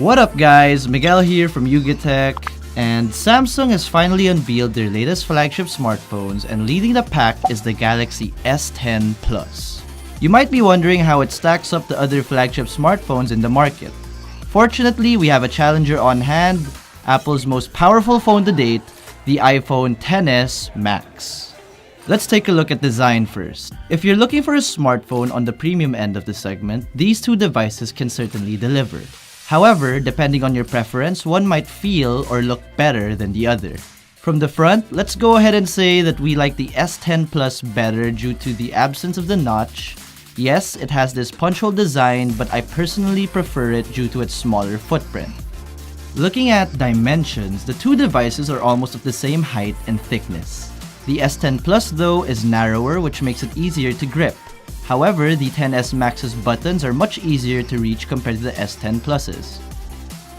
What up guys, Miguel here from Yugatech, and Samsung has finally unveiled their latest flagship smartphones, and leading the pack is the Galaxy S10 Plus. You might be wondering how it stacks up to other flagship smartphones in the market. Fortunately, we have a challenger on hand, Apple's most powerful phone to date, the iPhone XS Max. Let's take a look at design first. If you're looking for a smartphone on the premium end of the segment, these two devices can certainly deliver. However, depending on your preference, one might feel or look better than the other. From the front, let's go ahead and say that we like the S10 Plus better due to the absence of the notch. Yes, it has this punch-hole design, but I personally prefer it due to its smaller footprint. Looking at dimensions, the two devices are almost of the same height and thickness. The S10 Plus though is narrower, which makes it easier to grip. However, the XS Max's buttons are much easier to reach compared to the S10 Plus's,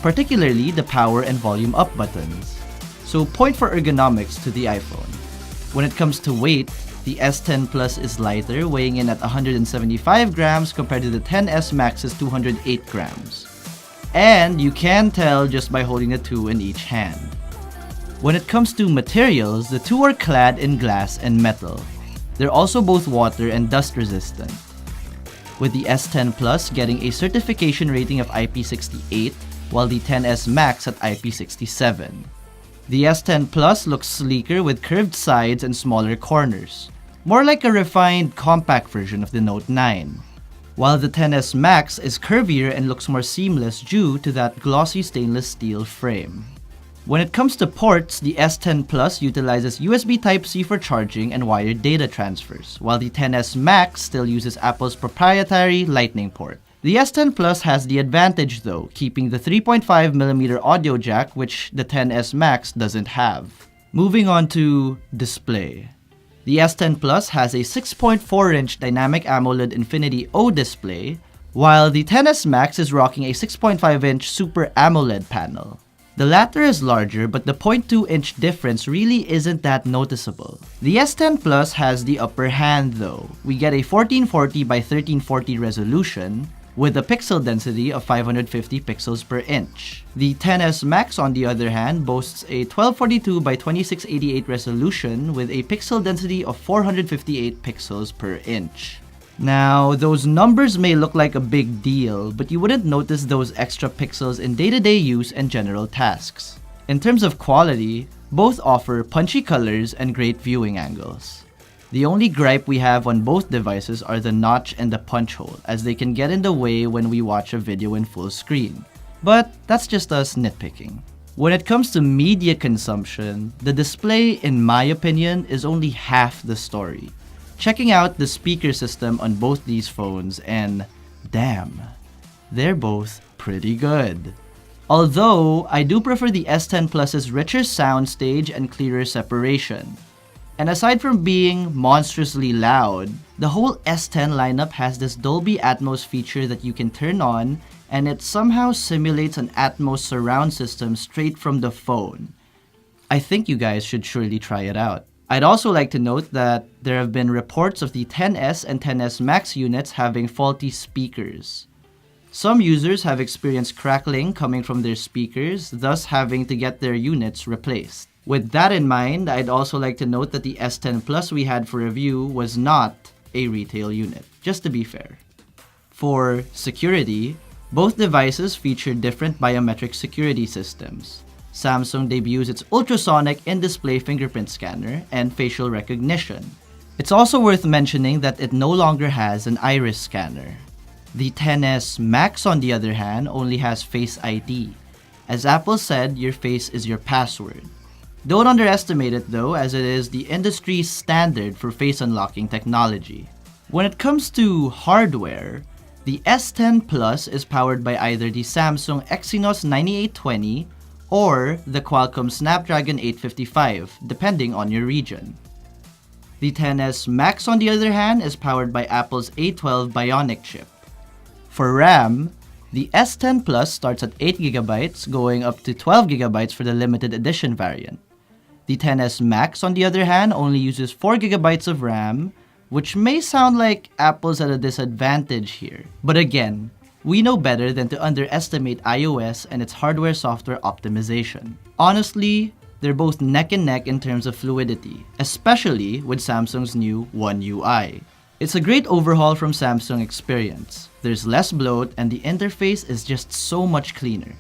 particularly the power and volume up buttons. So point for ergonomics to the iPhone. When it comes to weight, the S10 Plus is lighter, weighing in at 175 grams compared to the XS Max's 208 grams. And you can tell just by holding the two in each hand. When it comes to materials, the two are clad in glass and metal. They're also both water and dust resistant, with the S10 Plus getting a certification rating of IP68, while the XS Max at IP67. The S10 Plus looks sleeker with curved sides and smaller corners, more like a refined compact version of the Note 9, while the XS Max is curvier and looks more seamless due to that glossy stainless steel frame. When it comes to ports, the S10 Plus utilizes USB Type-C for charging and wired data transfers, while the XS Max still uses Apple's proprietary Lightning port. The S10 Plus has the advantage though, keeping the 3.5mm audio jack, which the XS Max doesn't have. Moving on to display. The S10 Plus has a 6.4-inch Dynamic AMOLED Infinity O display, while the XS Max is rocking a 6.5-inch Super AMOLED panel. The latter is larger, but the 0.2-inch difference really isn't that noticeable. The S10 Plus has the upper hand though. We get a 1440 by 1340 resolution, with a pixel density of 550 pixels per inch. The XS Max, on the other hand, boasts a 1242 by 2688 resolution with a pixel density of 458 pixels per inch. Now, those numbers may look like a big deal, but you wouldn't notice those extra pixels in day-to-day use and general tasks. In terms of quality, both offer punchy colors and great viewing angles. The only gripe we have on both devices are the notch and the punch hole, as they can get in the way when we watch a video in full screen. But that's just us nitpicking. When it comes to media consumption, the display, in my opinion, is only half the story. Checking out the speaker system on both these phones, and damn, they're both pretty good. Although, I do prefer the S10 Plus's richer soundstage and clearer separation. And aside from being monstrously loud, the whole S10 lineup has this Dolby Atmos feature that you can turn on, and it somehow simulates an Atmos surround system straight from the phone. I think you guys should surely try it out. I'd also like to note that there have been reports of the XS and XS Max units having faulty speakers. Some users have experienced crackling coming from their speakers, thus having to get their units replaced. With that in mind, I'd also like to note that the S10 Plus we had for review was not a retail unit, just to be fair. For security, both devices feature different biometric security systems. Samsung debuts its ultrasonic in-display fingerprint scanner and facial recognition. It's also worth mentioning that it no longer has an iris scanner. The XS Max, on the other hand, only has Face ID. As Apple said, your face is your password. Don't underestimate it though, as it is the industry standard for face unlocking technology. When it comes to hardware, the S10 Plus is powered by either the Samsung Exynos 9820 or the Qualcomm Snapdragon 855, depending on your region. The XS Max, on the other hand, is powered by Apple's A12 Bionic chip. For RAM, the S10 Plus starts at 8GB, going up to 12GB for the limited edition variant. The XS Max, on the other hand, only uses 4GB of RAM, which may sound like Apple's at a disadvantage here. But again, we know better than to underestimate iOS and its hardware-software optimization. Honestly, they're both neck and neck in terms of fluidity, especially with Samsung's new One UI. It's a great overhaul from Samsung experience. There's less bloat and the interface is just so much cleaner,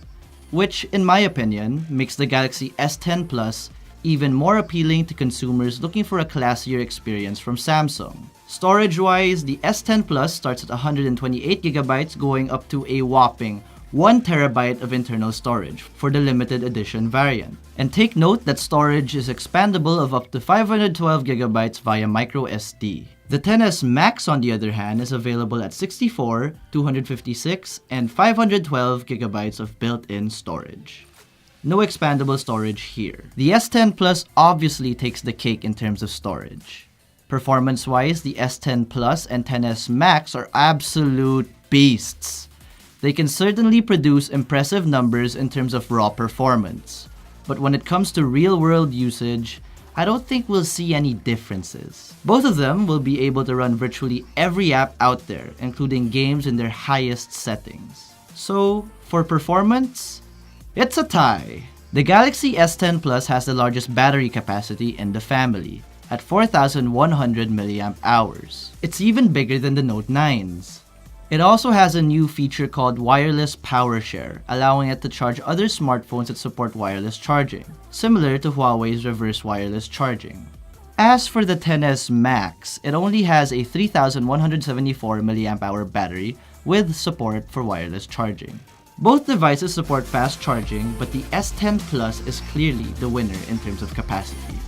which, in my opinion, makes the Galaxy S10 Plus even more appealing to consumers looking for a classier experience from Samsung. Storage-wise, the S10 Plus starts at 128GB going up to a whopping 1TB of internal storage for the limited edition variant. And take note that storage is expandable of up to 512GB via microSD. The XS Max, on the other hand, is available at 64, 256, and 512GB of built-in storage. No expandable storage here. The S10 Plus obviously takes the cake in terms of storage. Performance-wise, the S10 Plus and XS Max are absolute beasts. They can certainly produce impressive numbers in terms of raw performance. But when it comes to real-world usage, I don't think we'll see any differences. Both of them will be able to run virtually every app out there, including games in their highest settings. So, for performance, it's a tie. The Galaxy S10 Plus has the largest battery capacity in the family, at 4,100 mAh. It's even bigger than the Note 9s. It also has a new feature called Wireless Power Share, allowing it to charge other smartphones that support wireless charging, similar to Huawei's reverse wireless charging. As for the XS Max, it only has a 3,174 mAh battery with support for wireless charging. Both devices support fast charging, but the S10 Plus is clearly the winner in terms of capacity.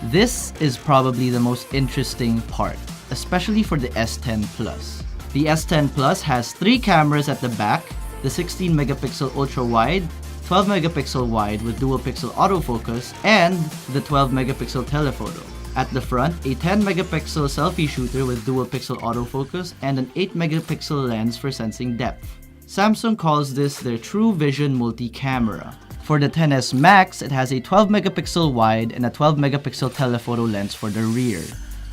This is probably the most interesting part, especially for the S10 Plus. The S10 Plus has 3 cameras at the back, the 16MP ultra-wide, 12MP wide with dual-pixel autofocus, and the 12MP telephoto. At the front, a 10MP selfie shooter with dual-pixel autofocus and an 8MP lens for sensing depth. Samsung calls this their True Vision multi-camera. For the XS Max, it has a 12MP wide and a 12MP telephoto lens for the rear.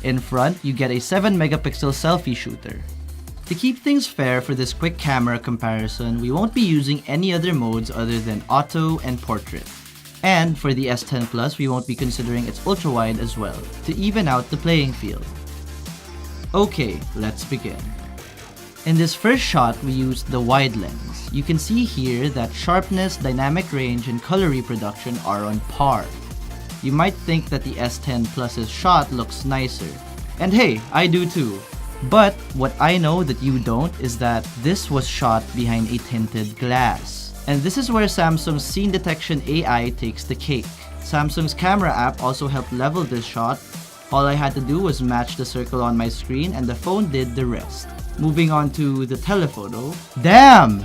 In front, you get a 7MP selfie shooter. To keep things fair for this quick camera comparison, we won't be using any other modes other than auto and portrait. And for the S10 Plus, we won't be considering its ultra-wide as well, to even out the playing field. Okay, let's begin. In this first shot, we used the wide lens. You can see here that sharpness, dynamic range, and color reproduction are on par. You might think that the S10 Plus's shot looks nicer. And hey, I do too. But what I know that you don't is that this was shot behind a tinted glass. And this is where Samsung's scene detection AI takes the cake. Samsung's camera app also helped level this shot. All I had to do was match the circle on my screen and the phone did the rest. Moving on to the telephoto. Damn!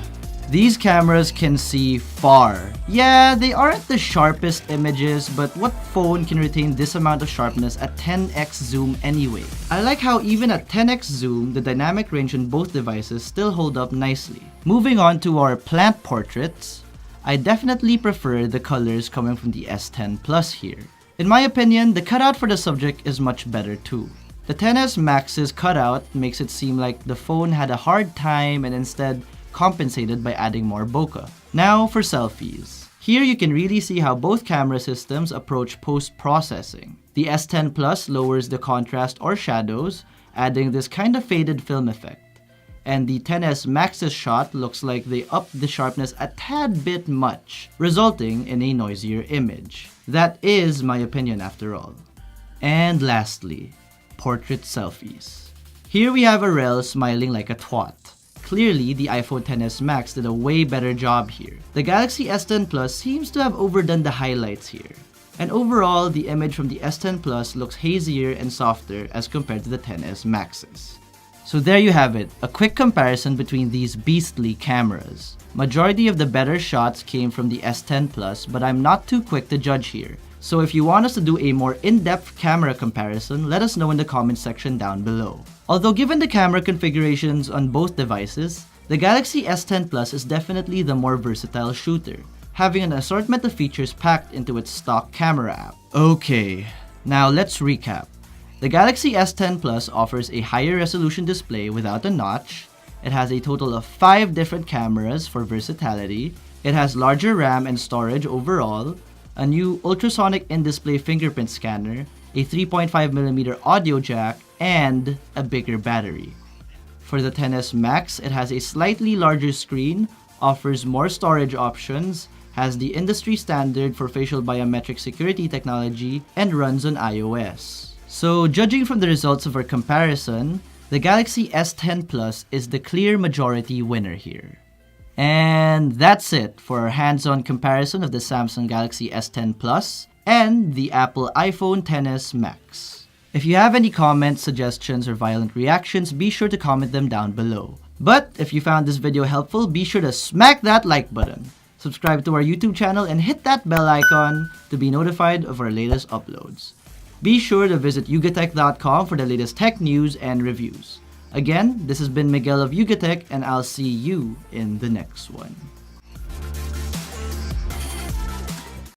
These cameras can see far. Yeah, they aren't the sharpest images, but what phone can retain this amount of sharpness at 10x zoom anyway? I like how even at 10x zoom, the dynamic range on both devices still hold up nicely. Moving on to our plant portraits, I definitely prefer the colors coming from the S10 Plus here. In my opinion, the cutout for the subject is much better too. The XS Max's cutout makes it seem like the phone had a hard time and instead compensated by adding more bokeh. Now for selfies. Here you can really see how both camera systems approach post-processing. The S10 Plus lowers the contrast or shadows, adding this kind of faded film effect. And the XS Max's shot looks like they upped the sharpness a tad bit much, resulting in a noisier image. That is my opinion after all. And lastly, portrait selfies. Here we have Arel smiling like a twat. Clearly, the iPhone XS Max did a way better job here. The Galaxy S10 Plus seems to have overdone the highlights here. And overall, the image from the S10 Plus looks hazier and softer as compared to the XS Maxes. So there you have it, a quick comparison between these beastly cameras. Majority of the better shots came from the S10 Plus, but I'm not too quick to judge here. So if you want us to do a more in-depth camera comparison, let us know in the comments section down below. Although given the camera configurations on both devices, the Galaxy S10 Plus is definitely the more versatile shooter, having an assortment of features packed into its stock camera app. Okay, now let's recap. The Galaxy S10 Plus offers a higher resolution display without a notch, It has a total of 5 different cameras for versatility. It has larger RAM and storage overall, a new ultrasonic in-display fingerprint scanner, a 3.5mm audio jack, and a bigger battery. For the XS Max, it has a slightly larger screen, offers more storage options, has the industry standard for facial biometric security technology, and runs on iOS. So, judging from the results of our comparison, the Galaxy S10 Plus is the clear majority winner here. And that's it for our hands-on comparison of the Samsung Galaxy S10 Plus and the Apple iPhone XS Max. If you have any comments, suggestions, or violent reactions, be sure to comment them down below. But if you found this video helpful, be sure to smack that like button, subscribe to our YouTube channel, and hit that bell icon to be notified of our latest uploads. Be sure to visit yugatech.com for the latest tech news and reviews. Again, this has been Miguel of Yugatech, and I'll see you in the next one.